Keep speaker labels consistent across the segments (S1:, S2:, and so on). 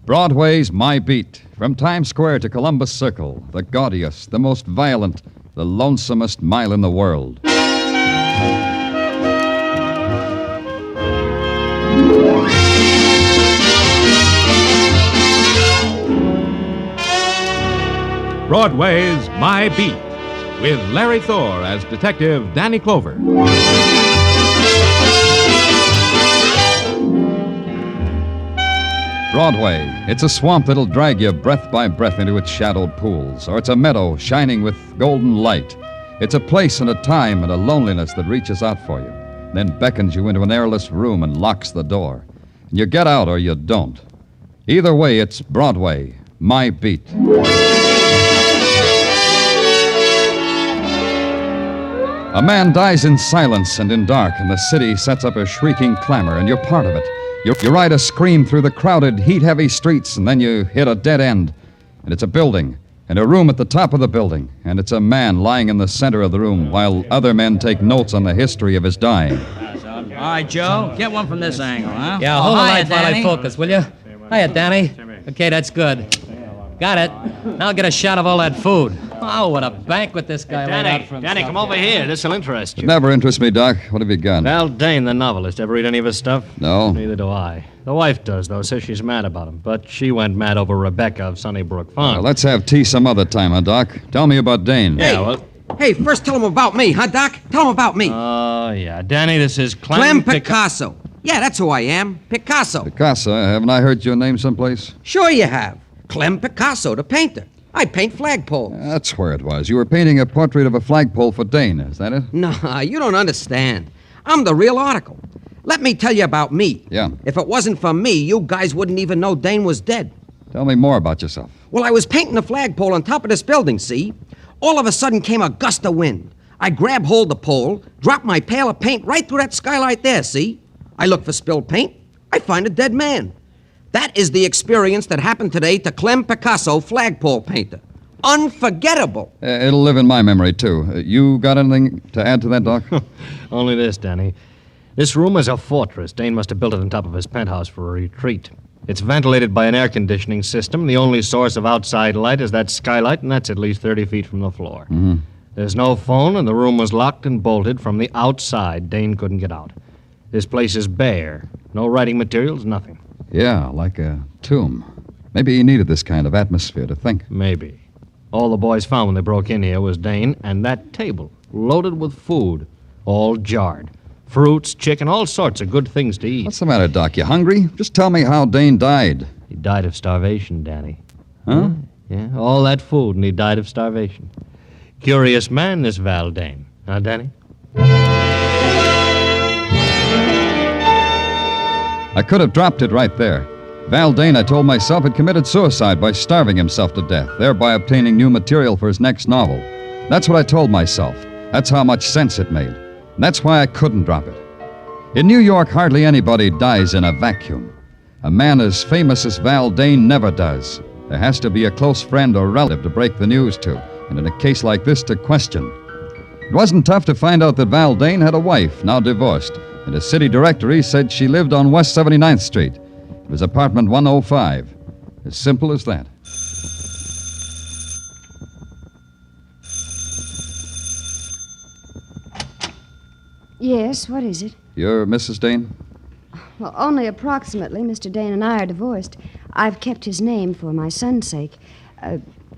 S1: Broadway's My Beat. From Times Square to Columbus Circle, the gaudiest, the most violent, the lonesomest mile in the world.
S2: Broadway's My Beat, with Larry Thor as Detective Danny Clover.
S1: Broadway. It's a swamp that'll drag you breath by breath into its shadowed pools, or it's a meadow shining with golden light. It's a place and a time and a loneliness that reaches out for you, then beckons you into an airless room and locks the door. And you get out or you don't. Either way, it's Broadway, My Beat. A man dies in silence and in dark, and the city sets up a shrieking clamor, and you're part of it. You ride a scream through the crowded, heat-heavy streets, and then you hit a dead end. And it's a building, and a room at the top of the building, and it's a man lying in the center of the room while other men take notes on the history of his dying.
S3: All right, Joe, get one from this angle, huh?
S4: Yeah, hold the light while I
S3: Danny.
S4: focus, will you? Hiya, Danny. Okay, that's good. Got it. Now get a shot of all that food. Oh, what a banquet this guy laid out for himself.
S5: Danny, come over here. This'll interest you.
S1: It never interests me, Doc. What have you got?
S5: Val Dane, the novelist. Ever read any of his stuff?
S1: No.
S5: Neither do I. The wife does, though. Says she's mad about him. But she went mad over Rebecca of Sunnybrook Farm.
S1: Well, let's have tea some other time, huh, Doc? Tell me about Dane.
S5: Yeah, well...
S6: Hey, first tell him about me, huh, Doc? Tell him about me.
S5: Oh, yeah. Danny, this is
S6: Clem Picasso. Yeah, that's who I am. Picasso.
S1: Picasso, haven't I heard your name someplace?
S6: Sure you have. Clem Picasso, the painter. I paint flagpoles.
S1: That's where it was. You were painting a portrait of a flagpole for Dane, is that it?
S6: Nah, you don't understand. I'm the real article. Let me tell you about me.
S1: Yeah.
S6: If it wasn't for me, you guys wouldn't even know Dane was dead.
S1: Tell me more about yourself.
S6: Well, I was painting a flagpole on top of this building, see? All of a sudden came a gust of wind. I grab hold the pole, drop my pail of paint right through that skylight there, see? I look for spilled paint. I find a dead man. That is the experience that happened today to Clem Picasso, flagpole painter. Unforgettable.
S1: It'll live in my memory, too. You got anything to add to that, Doc?
S5: Only this, Danny. This room is a fortress. Dane must have built it on top of his penthouse for a retreat. It's ventilated by an air conditioning system. The only source of outside light is that skylight, and that's at least 30 feet from the floor.
S1: Mm-hmm.
S5: There's no phone, and the room was locked and bolted from the outside. Dane couldn't get out. This place is bare. No writing materials, nothing.
S1: Yeah, like a tomb. Maybe he needed this kind of atmosphere to think.
S5: Maybe. All the boys found when they broke in here was Dane and that table, loaded with food, all jarred. Fruits, chicken, all sorts of good things to eat.
S1: What's the matter, Doc? You hungry? Just tell me how Dane died.
S5: He died of starvation, Danny.
S1: Huh?
S5: Yeah, all that food, and he died of starvation. Curious man, this Val Dane. Huh, Danny?
S1: I could have dropped it right there. Val Dane, I told myself, had committed suicide by starving himself to death, thereby obtaining new material for his next novel. That's what I told myself. That's how much sense it made. And that's why I couldn't drop it. In New York, hardly anybody dies in a vacuum. A man as famous as Val Dane never does. There has to be a close friend or relative to break the news to, and in a case like this, to question. It wasn't tough to find out that Val Dane had a wife, now divorced, and a city directory said she lived on West 79th Street. It was apartment 105. As simple as that.
S7: Yes, what is it?
S1: You're Mrs. Dane?
S7: Well, only approximately. Mr. Dane and I are divorced. I've kept his name for my son's sake.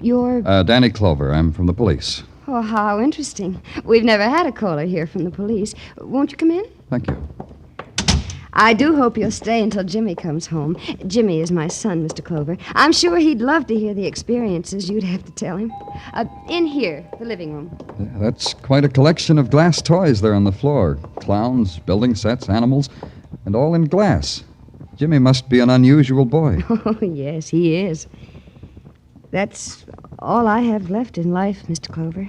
S7: You're...
S1: Danny Clover. I'm from the police.
S7: Oh, how interesting. We've never had a caller here from the police. Won't you come in?
S1: Thank you.
S7: I do hope you'll stay until Jimmy comes home. Jimmy is my son, Mr. Clover. I'm sure he'd love to hear the experiences you'd have to tell him. In here, the living room.
S1: That's quite a collection of glass toys there on the floor. Clowns, building sets, animals, and all in glass. Jimmy must be an unusual boy.
S7: Oh, yes, he is. That's all I have left in life, Mr. Clover.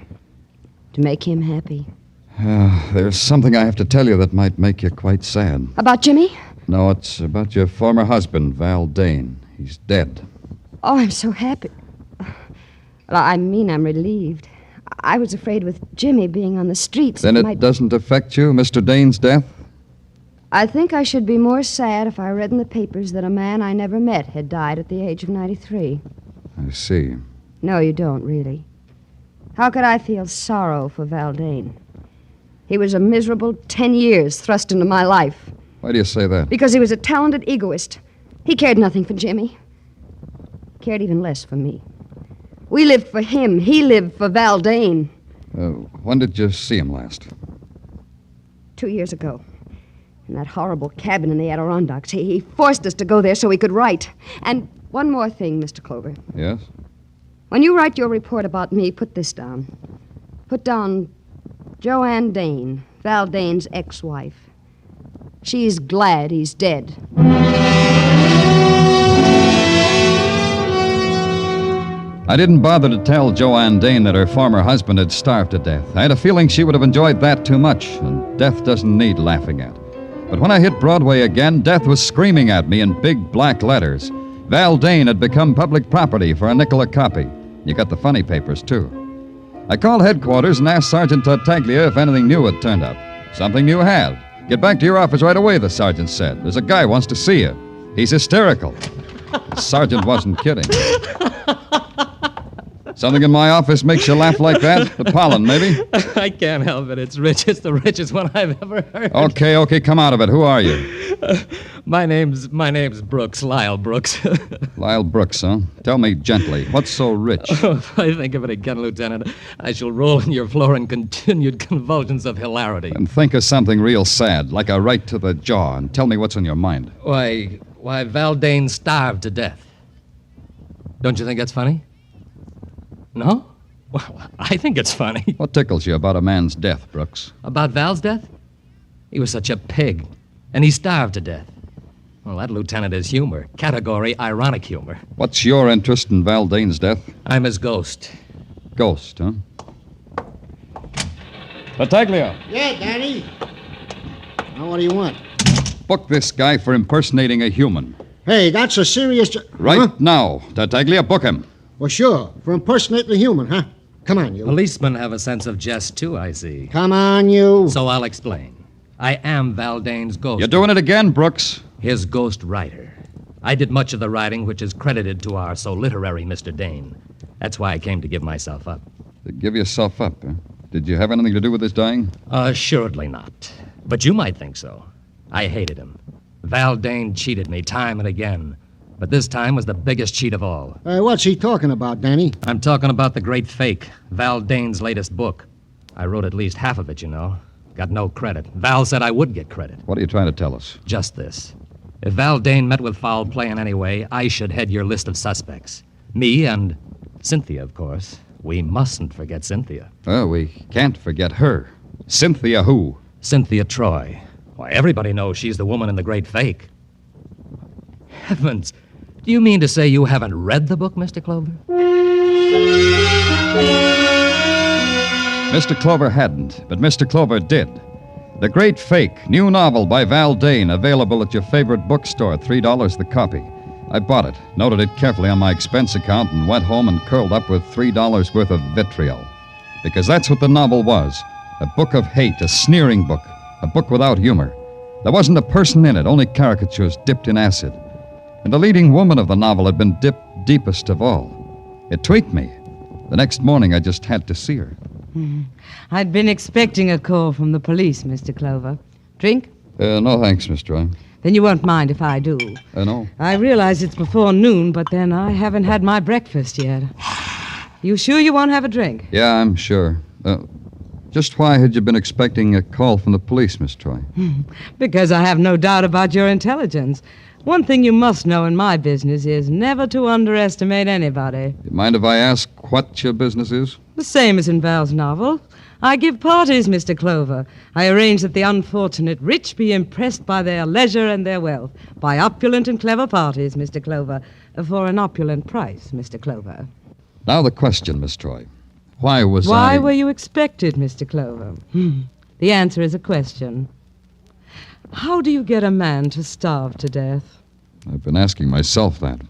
S7: To make him happy.
S1: There's something I have to tell you that might make you quite sad.
S7: About Jimmy?
S1: No, it's about your former husband, Val Dane. He's dead.
S7: Oh, I'm so happy. Well, I mean, I'm relieved. I was afraid with Jimmy being on the streets...
S1: Then it doesn't affect you, Mr. Dane's death?
S7: I think I should be more sad if I read in the papers that a man I never met had died at the age of 93.
S1: I see.
S7: No, you don't, really. How could I feel sorrow for Val Dane? He was a miserable 10 years thrust into my life.
S1: Why do you say that?
S7: Because he was a talented egoist. He cared nothing for Jimmy. Cared even less for me. We lived for him. He lived for Val Dane.
S1: When did you see him last?
S7: 2 years ago. In that horrible cabin in the Adirondacks. He forced us to go there so he could write. And one more thing, Mr. Clover.
S1: Yes?
S7: When you write your report about me, put this down. Put down Joanne Dane, Val Dane's ex-wife. She's glad he's dead.
S1: I didn't bother to tell Joanne Dane that her former husband had starved to death. I had a feeling she would have enjoyed that too much, and death doesn't need laughing at. But when I hit Broadway again, death was screaming at me in big black letters. Val Dane had become public property for a nickel a copy. You got the funny papers, too. I called headquarters and asked Sergeant Tartaglia if anything new had turned up. Something new had. Get back to your office right away, the sergeant said. There's a guy wants to see you. He's hysterical. The sergeant wasn't kidding. Something in my office makes you laugh like that? The pollen, maybe?
S4: I can't help it. It's rich. It's the richest one I've ever heard.
S1: Okay, come out of it. Who are you?
S4: My name's Brooks, Lyle Brooks.
S1: Lyle Brooks, huh? Tell me gently, what's so rich?
S4: Oh, if I think of it again, Lieutenant, I shall roll on your floor in continued convulsions of hilarity.
S1: And think of something real sad, like a right to the jaw, and tell me what's on your mind.
S4: Why, Val Dane starved to death. Don't you think that's funny? No? Well, I think it's funny.
S1: What tickles you about a man's death, Brooks?
S4: About Val's death? He was such a pig, and he starved to death. Well, that, Lieutenant, is humor. Category ironic humor.
S1: What's your interest in Val Dane's death?
S4: I'm his ghost.
S1: Ghost, huh? Tartaglia.
S8: Yeah, Danny. Now, what do you want?
S1: Book this guy for impersonating a human.
S8: Hey, that's a serious...
S1: Right now. Tartaglia, book him.
S8: Well, sure. For impersonating a human, huh? Come on, you.
S4: Policemen have a sense of jest, too, I see.
S8: Come on, you.
S4: So I'll explain. I am Val Dane's ghost.
S1: You're doing it again, Brooks.
S4: His ghost writer. I did much of the writing which is credited to our so literary Mr. Dane. That's why I came to give myself up.
S1: To give yourself up, huh? Did you have anything to do with his dying?
S4: Assuredly not. But you might think so. I hated him. Val Dane cheated me time and again. But this time was the biggest cheat of all.
S8: What's he talking about, Danny?
S4: I'm talking about The Great Fake, Val Dane's latest book. I wrote at least half of it, you know. Got no credit. Val said I would get credit.
S1: What are you trying to tell us?
S4: Just this. If Val Dane met with foul play in any way, I should head your list of suspects. Me and Cynthia, of course. We mustn't forget Cynthia.
S1: Oh, we can't forget her. Cynthia who?
S4: Cynthia Troy. Why, everybody knows she's the woman in The Great Fake. Heavens. Do you mean to say you haven't read the book, Mr. Clover?
S1: Mr. Clover hadn't, but Mr. Clover did. The Great Fake, new novel by Val Dane, available at your favorite bookstore, $3 the copy. I bought it, noted it carefully on my expense account, and went home and curled up with $3 worth of vitriol. Because that's what the novel was. A book of hate, a sneering book, a book without humor. There wasn't a person in it, only caricatures dipped in acid. And the leading woman of the novel had been dipped deepest of all. It tweaked me. The next morning, I just had to see her.
S9: I'd been expecting a call from the police, Mr. Clover. Drink?
S1: No, thanks, Miss Troy.
S9: Then you won't mind if I do.
S1: No.
S9: I realize it's before noon, but then I haven't had my breakfast yet. You sure you won't have a drink?
S1: Yeah, I'm sure. Just why had you been expecting a call from the police, Miss Troy?
S9: Because I have no doubt about your intelligence. One thing you must know in my business is never to underestimate anybody.
S1: You mind if I ask what your business is?
S9: The same as in Val's novel. I give parties, Mr. Clover. I arrange that the unfortunate rich be impressed by their leisure and their wealth. By opulent and clever parties, Mr. Clover. For an opulent price, Mr. Clover.
S1: Now the question, Miss Troy. Why
S9: were you expected, Mr. Clover? The answer is a question. How do you get a man to starve to death?
S1: I've been asking myself that.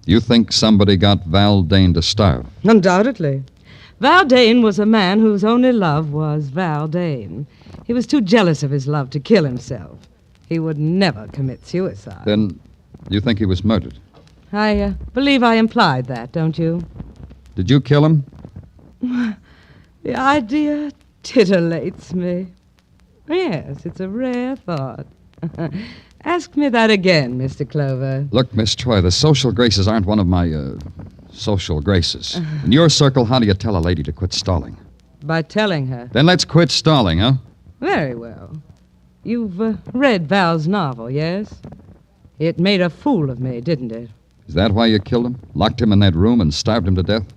S1: You think somebody got Val Dane to starve?
S9: Undoubtedly. Val Dane was a man whose only love was Val Dane. He was too jealous of his love to kill himself. He would never commit suicide.
S1: Then you think he was murdered?
S9: I believe I implied that, don't you?
S1: Did you kill him?
S9: The idea titillates me. Yes, it's a rare thought. Ask me that again, Mr. Clover.
S1: Look, Miss Troy, the social graces aren't one of my, social graces. In your circle, how do you tell a lady to quit stalling?
S9: By telling her.
S1: Then let's quit stalling, huh?
S9: Very well. You've read Val's novel, yes? It made a fool of me, didn't it?
S1: Is that why you killed him? Locked him in that room and starved him to death?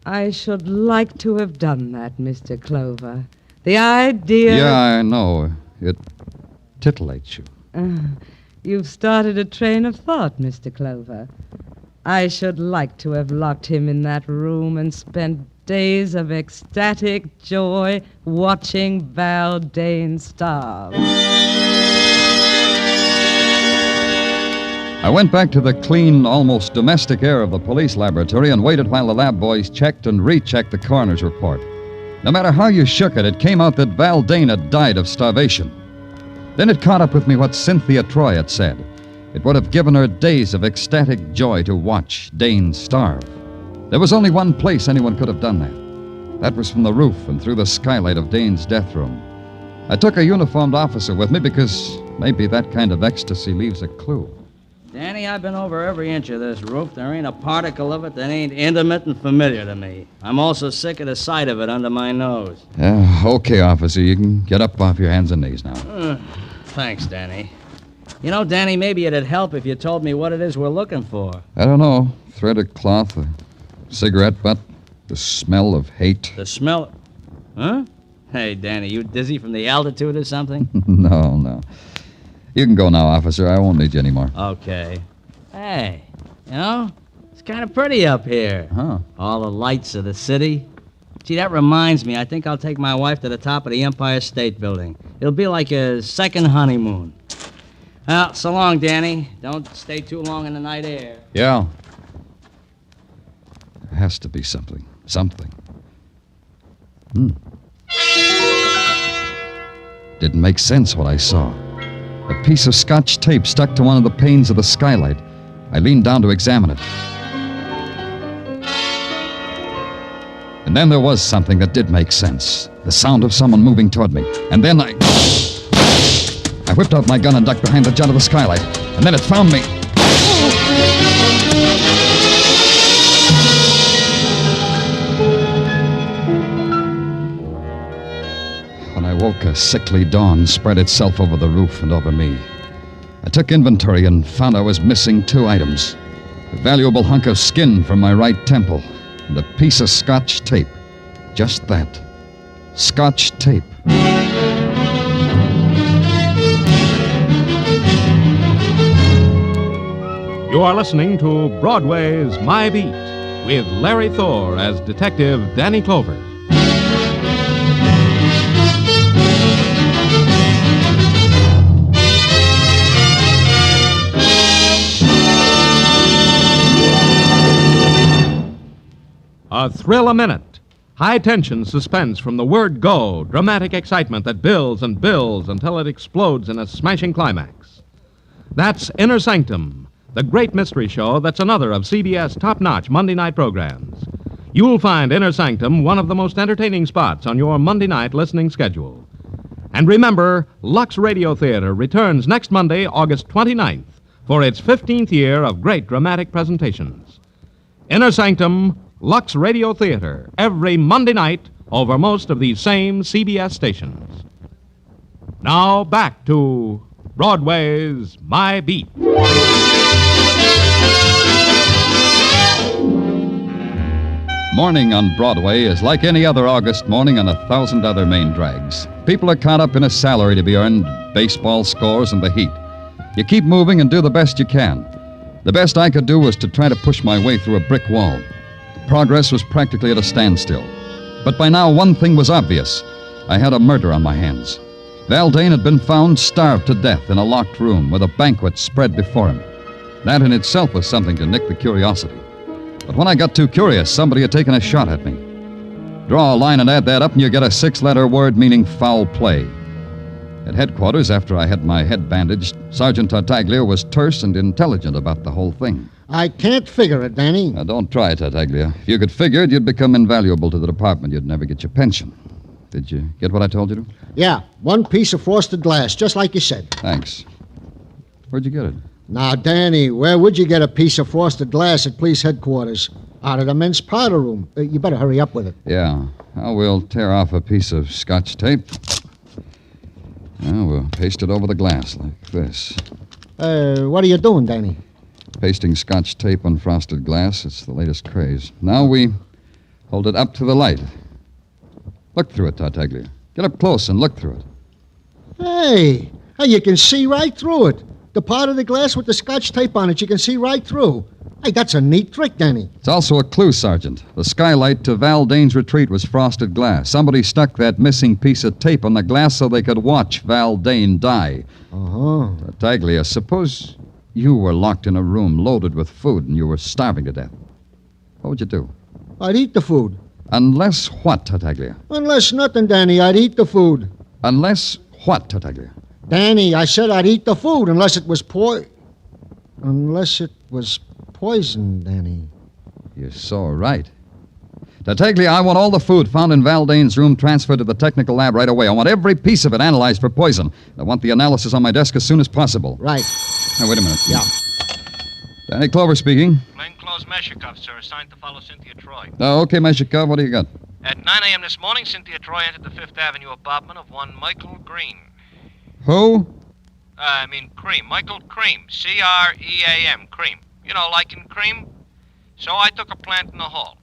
S9: I should like to have done that, Mr. Clover. The idea...
S1: Yeah, I know. It titillates you.
S9: You've started a train of thought, Mr. Clover. I should like to have locked him in that room and spent days of ecstatic joy watching Val Dane starve.
S1: I went back to the clean, almost domestic air of the police laboratory and waited while the lab boys checked and rechecked the coroner's report. No matter how you shook it, it came out that Val Dane had died of starvation. Then it caught up with me what Cynthia Troy had said. It would have given her days of ecstatic joy to watch Dane starve. There was only one place anyone could have done that. That was from the roof and through the skylight of Dane's death room. I took a uniformed officer with me because maybe that kind of ecstasy leaves a clue.
S3: Danny, I've been over every inch of this roof. There ain't a particle of it that ain't intimate and familiar to me. I'm also sick of the sight of it under my nose.
S1: Okay, officer. You can get up off your hands and knees now.
S3: Thanks, Danny. You know, Danny, maybe it'd help if you told me what it is we're looking for.
S1: I don't know. Threaded cloth, a cigarette butt, the smell of hate.
S3: The smell... Huh? Hey, Danny, you dizzy from the altitude or something?
S1: No. You can go now, officer. I won't need you anymore.
S3: Okay. Hey, you know, it's kind of pretty up here.
S1: Huh.
S3: All the lights of the city. Gee, that reminds me. I think I'll take my wife to the top of the Empire State Building. It'll be like a second honeymoon. Well, so long, Danny. Don't stay too long in the night air.
S1: Yeah. There has to be something. Didn't make sense what I saw. A piece of Scotch tape stuck to one of the panes of the skylight. I leaned down to examine it. And then there was something that did make sense. The sound of someone moving toward me. And then I whipped out my gun and ducked behind the jut of the skylight. And then it found me. When I woke, a sickly dawn spread itself over the roof and over me. I took inventory and found I was missing 2 items. A valuable hunk of skin from my right temple and a piece of Scotch tape. Just that. Scotch tape.
S2: You are listening to Broadway's My Beat with Larry Thor as Detective Danny Clover. A thrill a minute. High-tension suspense from the word go. Dramatic excitement that builds and builds until it explodes in a smashing climax. That's Inner Sanctum, the great mystery show that's another of CBS top-notch Monday night programs. You'll find Inner Sanctum one of the most entertaining spots on your Monday night listening schedule. And remember, Lux Radio Theater returns next Monday, August 29th, for its 15th year of great dramatic presentations. Inner Sanctum, Lux Radio Theater, every Monday night over most of these same CBS stations. Now back to Broadway's My Beat.
S1: Morning on Broadway is like any other August morning on 1,000 other main drags. People are caught up in a salary to be earned, baseball scores, and the heat. You keep moving and do the best you can. The best I could do was to try to push my way through a brick wall. Progress was practically at a standstill. But by now, one thing was obvious. I had a murder on my hands. Val Dane had been found starved to death in a locked room with a banquet spread before him. That in itself was something to nick the curiosity. But when I got too curious, somebody had taken a shot at me. Draw a line and add that up, and you get a 6-letter word meaning foul play. At headquarters, after I had my head bandaged, Sergeant Tartaglia was terse and intelligent about the whole thing.
S8: I can't figure it, Danny.
S1: Now, don't try, Tartaglia. If you could figure it, you'd become invaluable to the department. You'd never get your pension. Did you get what I told you to?
S8: Yeah, one piece of frosted glass, just like you said.
S1: Thanks. Where'd you get it?
S8: Now, Danny, where would you get a piece of frosted glass at police headquarters? Out of the men's powder room. You better hurry up with it.
S1: Yeah. Now, we'll tear off a piece of scotch tape. Now, we'll paste it over the glass like this.
S8: What are you doing, Danny?
S1: Pasting scotch tape on frosted glass. It's the latest craze. Now we hold it up to the light. Look through it, Tartaglia. Get up close and look through it.
S8: Hey, you can see right through it. The part of the glass with the scotch tape on it, you can see right through. Hey, that's a neat trick, Danny.
S1: It's also a clue, Sergeant. The skylight to Val Dane's retreat was frosted glass. Somebody stuck that missing piece of tape on the glass so they could watch Val Dane die.
S8: Uh-huh.
S1: Tartaglia, suppose you were locked in a room loaded with food and you were starving to death. What would you do?
S8: I'd eat the food.
S1: Unless what, Tartaglia?
S8: Unless nothing, Danny, I'd eat the food.
S1: Unless what, Tartaglia?
S8: Danny, I said I'd eat the food unless it was poison, Danny.
S1: You're so right. Tartaglia, I want all the food found in Val Dane's room transferred to the technical lab right away. I want every piece of it analyzed for poison. I want the analysis on my desk as soon as possible.
S8: Right.
S1: Now, wait a minute.
S8: Yeah.
S1: Danny Clover speaking.
S10: Plainclothes Meshikov, sir, assigned to follow Cynthia Troy.
S1: Okay, Meshikov, what do you got?
S10: At 9 a.m. this morning, Cynthia Troy entered the Fifth Avenue apartment of one Michael Green.
S1: Who?
S10: Cream. Michael Cream. C-R-E-A-M. Cream. You know, like in cream. So I took a plant in the hall.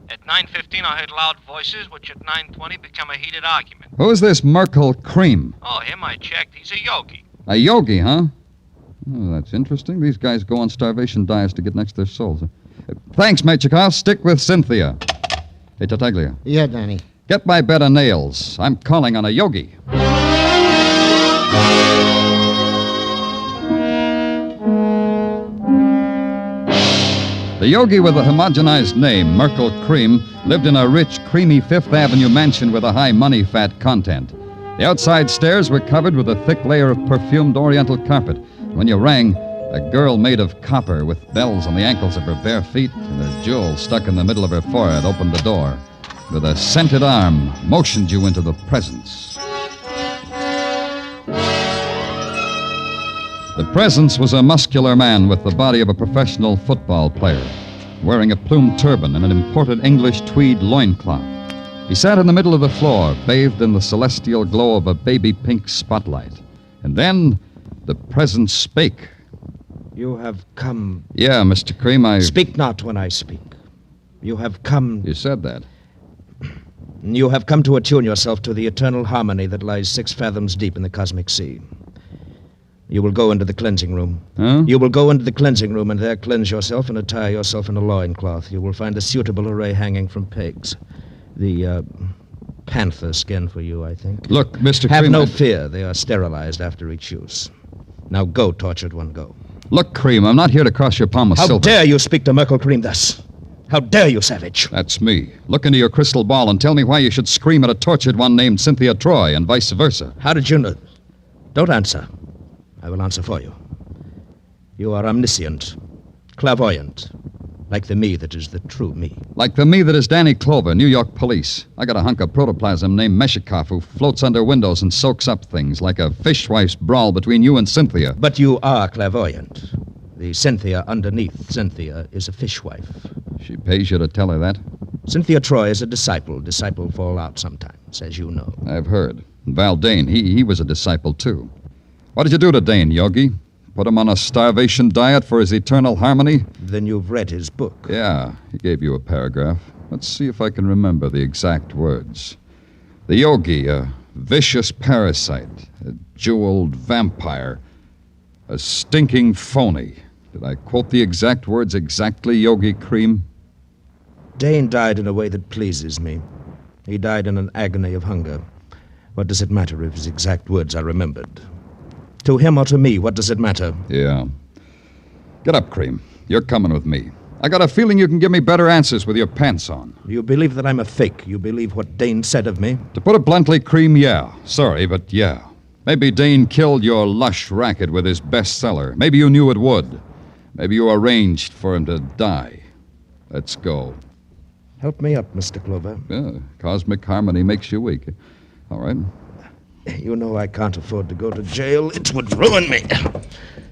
S10: At 9:15, I heard loud voices, which at 9:20 became a heated argument.
S1: Who's this Merkel Cream?
S10: Oh, him I checked. He's a yogi.
S1: A yogi, huh? Oh, that's interesting. These guys go on starvation diets to get next to their souls. Thanks, Mechikov. Stick with Cynthia. Hey, Tartaglia.
S8: Yeah, Danny.
S1: Get my bed of nails. I'm calling on a yogi. The yogi with a homogenized name, Merkel Cream, lived in a rich, creamy Fifth Avenue mansion with a high money-fat content. The outside stairs were covered with a thick layer of perfumed oriental carpet. When you rang, a girl made of copper with bells on the ankles of her bare feet and a jewel stuck in the middle of her forehead opened the door. With a scented arm, motioned you into the presence. The presence was a muscular man with the body of a professional football player, wearing a plumed turban and an imported English tweed loincloth. He sat in the middle of the floor, bathed in the celestial glow of a baby pink spotlight. And then the presence spake.
S11: You have come.
S1: Yeah, Mr. Cream,
S11: Speak not when I speak. You have come.
S1: You said that.
S11: You have come to attune yourself to the eternal harmony that lies 6 fathoms deep in the cosmic sea. You will go into the cleansing room.
S1: Huh?
S11: You will go into the cleansing room and there cleanse yourself and attire yourself in a loincloth. You will find a suitable array hanging from pegs. The panther skin for you, I think.
S1: Look, Mr.
S11: Have
S1: Cream...
S11: no fear. They are sterilized after each use. Now go, tortured one, go.
S1: Look, Cream, I'm not here to cross your palm with
S11: How
S1: silver.
S11: dare you speak to Merkel Cream thus? How dare you, savage?
S1: That's me. Look into your crystal ball and tell me why you should scream at a tortured one named Cynthia Troy and vice versa.
S11: How did you know? Don't answer. I will answer for you. You are omniscient, clairvoyant, like the me that is the true me.
S1: Like the me that is Danny Clover, New York police. I got a hunk of protoplasm named Meshikov who floats under windows and soaks up things like a fishwife's brawl between you and Cynthia.
S11: But you are clairvoyant. The Cynthia underneath Cynthia is a fishwife.
S1: She pays you to tell her that?
S11: Cynthia Troy is a disciple. Disciple fall out sometimes, as you know.
S1: I've heard. Val Dane, he was a disciple, too. What did you do to Dane, Yogi? Put him on a starvation diet for his eternal harmony?
S11: Then you've read his book.
S1: Yeah, he gave you a paragraph. Let's see if I can remember the exact words. The Yogi, a vicious parasite, a jeweled vampire, a stinking phony. Did I quote the exact words exactly, Yogi Cream?
S11: Dane died in a way that pleases me. He died in an agony of hunger. What does it matter if his exact words are remembered? To him or to me, what does it matter?
S1: Yeah. Get up, Cream. You're coming with me. I got a feeling you can give me better answers with your pants on.
S11: You believe that I'm a fake. You believe what Dane said of me.
S1: To put it bluntly, Cream, yeah. Sorry, but yeah. Maybe Dane killed your lush racket with his bestseller. Maybe you knew it would. Maybe you arranged for him to die. Let's go.
S11: Help me up, Mr. Clover.
S1: Yeah, cosmic harmony makes you weak. All right.
S11: You know I can't afford to go to jail. It would ruin me.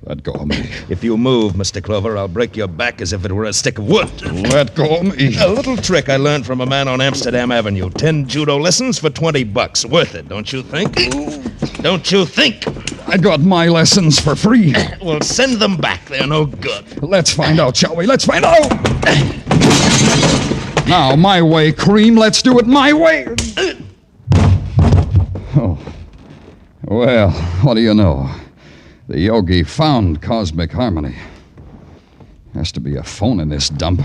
S1: Let go of me.
S11: If you move, Mr. Clover, I'll break your back as if it were a stick of wood.
S1: Let go of me.
S11: A little trick I learned from a man on Amsterdam Avenue. 10 judo lessons for $20. Worth it, don't you think? Don't you think?
S1: I got my lessons for free.
S11: Well, send them back. They're no good.
S1: Let's find out, shall we? Let's find out. Now, my way, Cream. Let's do it my way. Oh. Well, what do you know? The yogi found cosmic harmony. Has to be a phone in this dump.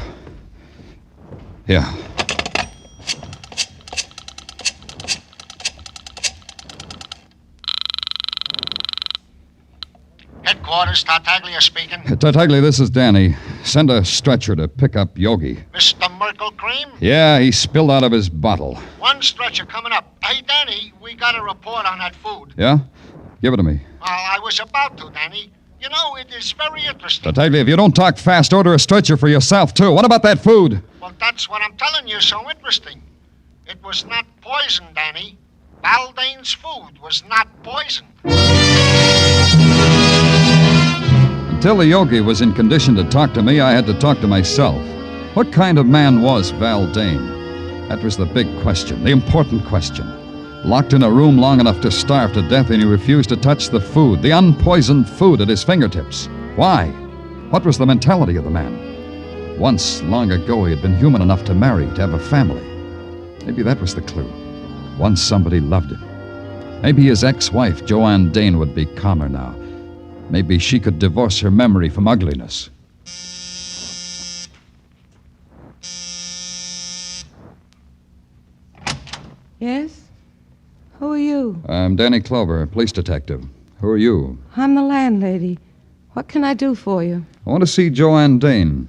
S1: Yeah.
S12: Headquarters, Tartaglia speaking.
S1: Tartaglia, this is Danny. Send a stretcher to pick up Yogi.
S12: Mr. Merkel Cream?
S1: Yeah, he spilled out of his bottle.
S12: One stretcher coming up. Hey, Danny, we got a report on that food.
S1: Yeah? Give it to me.
S12: Well, I was about to, Danny. You know, it is very interesting.
S1: Tartaglia, if you don't talk fast, order a stretcher for yourself, too. What about that food?
S12: Well, that's what I'm telling you, so interesting. It was not poison, Danny. Valdane's food was not poison.
S1: Until the yogi was in condition to talk to me, I had to talk to myself. What kind of man was Val Dane? That was the big question, the important question. Locked in a room long enough to starve to death, and he refused to touch the food, the unpoisoned food at his fingertips. Why? What was the mentality of the man? Once, long ago, he had been human enough to marry, to have a family. Maybe that was the clue. Once somebody loved him. Maybe his ex-wife, Joanne Dane, would be calmer now. Maybe she could divorce her memory from ugliness.
S9: Yes? Who are you?
S1: I'm Danny Clover, police detective. Who are you?
S9: I'm the landlady. What can I do for you?
S1: I want to see Joanne Dane.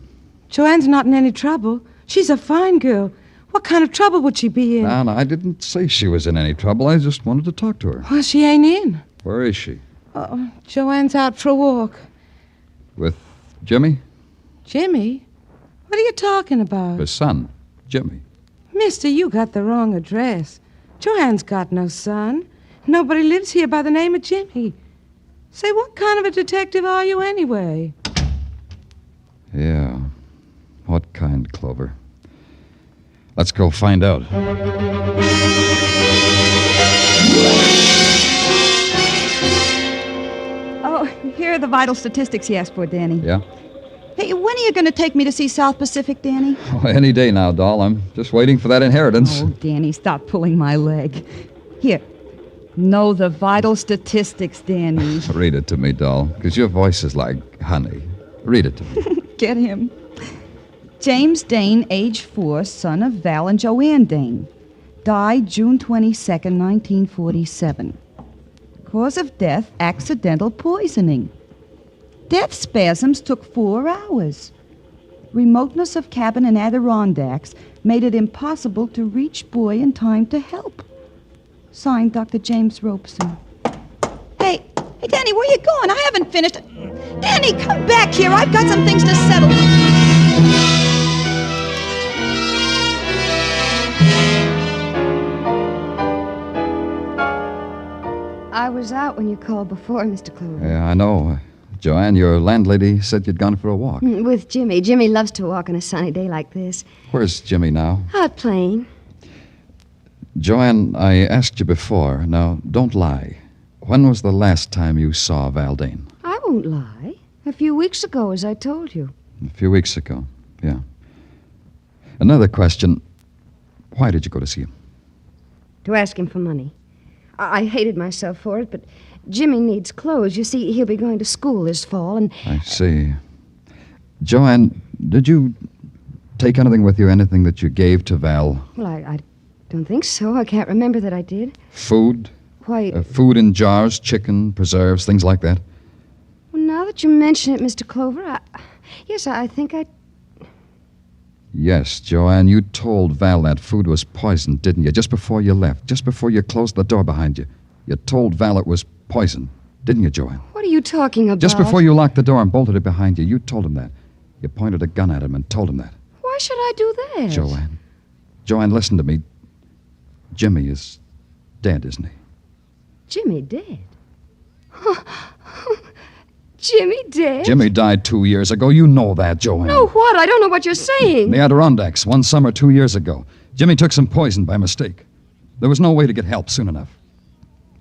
S9: Joanne's not in any trouble. She's a fine girl. What kind of trouble would she be in?
S1: No, I didn't say she was in any trouble. I just wanted to talk to her.
S9: Well, she ain't in.
S1: Where is she?
S9: Oh, Joanne's out for a walk.
S1: With Jimmy?
S9: Jimmy? What are you talking about?
S1: His son, Jimmy.
S9: Mister, you got the wrong address. Joanne's got no son. Nobody lives here by the name of Jimmy. Say, what kind of a detective are you anyway?
S1: Yeah. What kind, Clover? Let's go find out.
S13: Oh, here are the vital statistics he asked for, Danny.
S1: Yeah?
S13: Hey, when are you going to take me to see South Pacific, Danny?
S1: Oh, any day now, doll. I'm just waiting for that inheritance.
S13: Oh, Danny, stop pulling my leg. Here. Know the vital statistics, Danny.
S1: Read it to me, doll, because your voice is like honey. Read it to me.
S13: Get him. James Dane, age 4, son of Val and Joanne Dane. Died June 22nd, 1947. Cause of death, accidental poisoning. Death spasms took 4 hours. Remoteness of cabin in Adirondacks made it impossible to reach boy in time to help. Signed, Dr. James Robeson. Hey, Danny, where you going? I haven't finished. Danny, come back here. I've got some things to settle.
S7: I was out when you called before, Mr. Clover.
S1: Yeah, I know. Joanne, your landlady said you'd gone for a walk.
S7: With Jimmy. Jimmy loves to walk on a sunny day like this.
S1: Where's Jimmy now?
S7: Out playing.
S1: Joanne, I asked you before. Now, don't lie. When was the last time you saw Val Dane?
S7: I won't lie. A few weeks ago, as I told you.
S1: A few weeks ago, yeah. Another question. Why did you go to see him?
S7: To ask him for money. I hated myself for it, but Jimmy needs clothes. You see, he'll be going to school this fall, and...
S1: I see. Joanne, did you take anything with you, anything that you gave to Val?
S7: Well, I don't think so. I can't remember that I did.
S1: Food?
S7: Why...
S1: food in jars, chicken, preserves, things like that?
S7: Well, now that you mention it, Mr. Clover, yes, I think I...
S1: Yes, Joanne, you told Val that food was poisoned, didn't you? Just before you left, just before you closed the door behind you. You told Val it was poison, didn't you, Joanne?
S7: What are you talking about?
S1: Just before you locked the door and bolted it behind you, you told him that. You pointed a gun at him and told him that.
S7: Why should I do that?
S1: Joanne, listen to me. Jimmy is dead, isn't he?
S7: Jimmy dead? Jimmy dead?
S1: Jimmy died 2 years ago. You know that, Joanne.
S7: No, what? I don't know what you're saying.
S1: In the Adirondacks, one summer 2 years ago. Jimmy took some poison by mistake. There was no way to get help soon enough.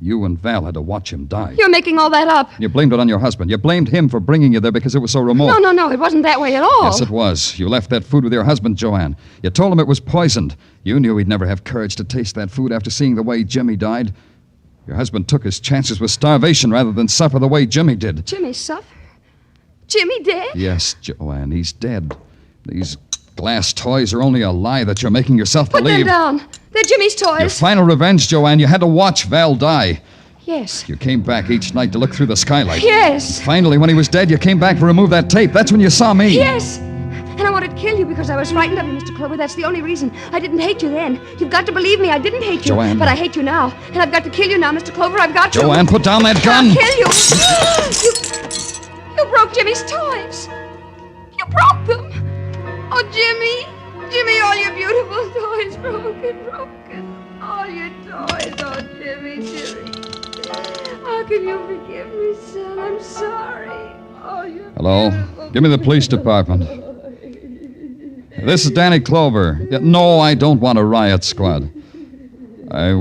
S1: You and Val had to watch him die.
S7: You're making all that up.
S1: You blamed it on your husband. You blamed him for bringing you there because it was so remote.
S7: No, it wasn't that way at all.
S1: Yes, it was. You left that food with your husband, Joanne. You told him it was poisoned. You knew he'd never have courage to taste that food after seeing the way Jimmy died. Your husband took his chances with starvation rather than suffer the way Jimmy did.
S7: Jimmy suffer? Jimmy dead?
S1: Yes, Joanne, he's dead. These glass toys are only a lie that you're making yourself
S7: Put
S1: believe.
S7: them down. They're Jimmy's toys.
S1: Your final revenge, Joanne. You had to watch Val die.
S7: Yes.
S1: You came back each night to look through the skylight.
S7: Yes.
S1: Finally, when he was dead, you came back to remove that tape. That's when you saw me.
S7: Yes. And I wanted to kill you because I was frightened of you, Mr. Clover. That's the only reason. I didn't hate you then. You've got to believe me. I didn't hate you.
S1: Joanne.
S7: But I hate you now. And I've got to kill you now, Mr. Clover. I've got to.
S1: Joanne, put down that gun.
S7: I'll kill you. You broke Jimmy's toys. You broke them. Oh, Jimmy. Jimmy, all your beautiful toys broken. All your toys. Oh, Jimmy. How can you forgive me, son? I'm sorry. Oh, you're
S1: Hello?
S7: beautiful.
S1: Give me the police department. This is Danny Clover. No, I don't want a riot squad. I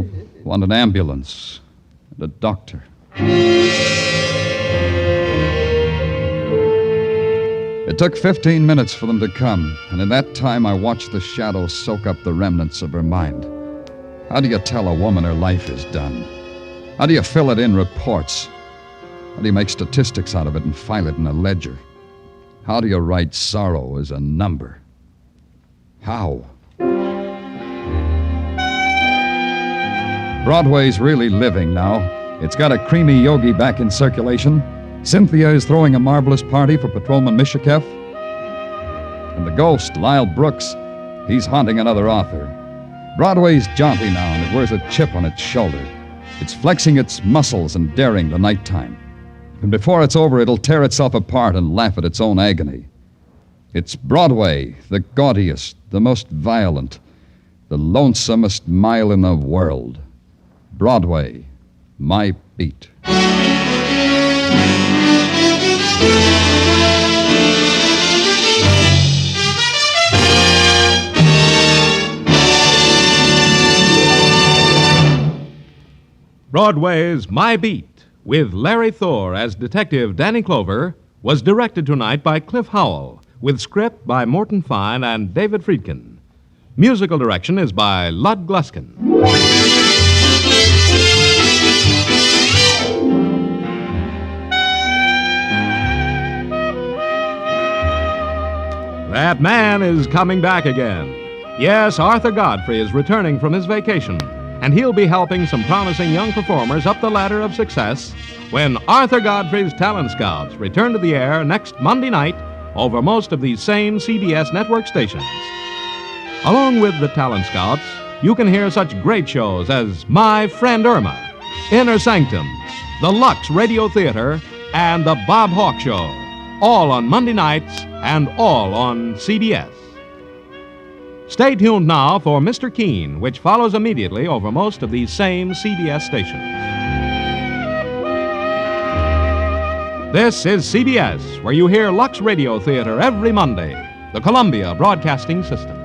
S1: want an ambulance and a doctor. It took 15 minutes for them to come, and in that time I watched the shadows soak up the remnants of her mind. How do you tell a woman her life is done? How do you fill it in reports? How do you make statistics out of it and file it in a ledger? How do you write sorrow as a number? How? Broadway's really living now. It's got a creamy yogi back in circulation. Cynthia is throwing a marvelous party for Patrolman Mishakef. And the ghost, Lyle Brooks, he's haunting another author. Broadway's jaunty now, and it wears a chip on its shoulder. It's flexing its muscles and daring the nighttime. And before it's over, it'll tear itself apart and laugh at its own agony. It's Broadway, the gaudiest, the most violent, the lonesomest mile in the world. Broadway, my beat.
S2: Broadway's My Beat, with Larry Thor as Detective Danny Clover, was directed tonight by Cliff Howell, with script by Morton Fine and David Friedkin. Musical direction is by Lud Gluskin. That man is coming back again. Yes, Arthur Godfrey is returning from his vacation, and he'll be helping some promising young performers up the ladder of success when Arthur Godfrey's Talent Scouts return to the air next Monday night over most of these same CBS network stations. Along with the Talent Scouts, you can hear such great shows as My Friend Irma, Inner Sanctums, the Lux Radio Theater, and The Bob Hawke Show, all on Monday nights and all on CBS. Stay tuned now for Mr. Keene, which follows immediately over most of these same CBS stations. This is CBS, where you hear Lux Radio Theater every Monday, the Columbia Broadcasting System.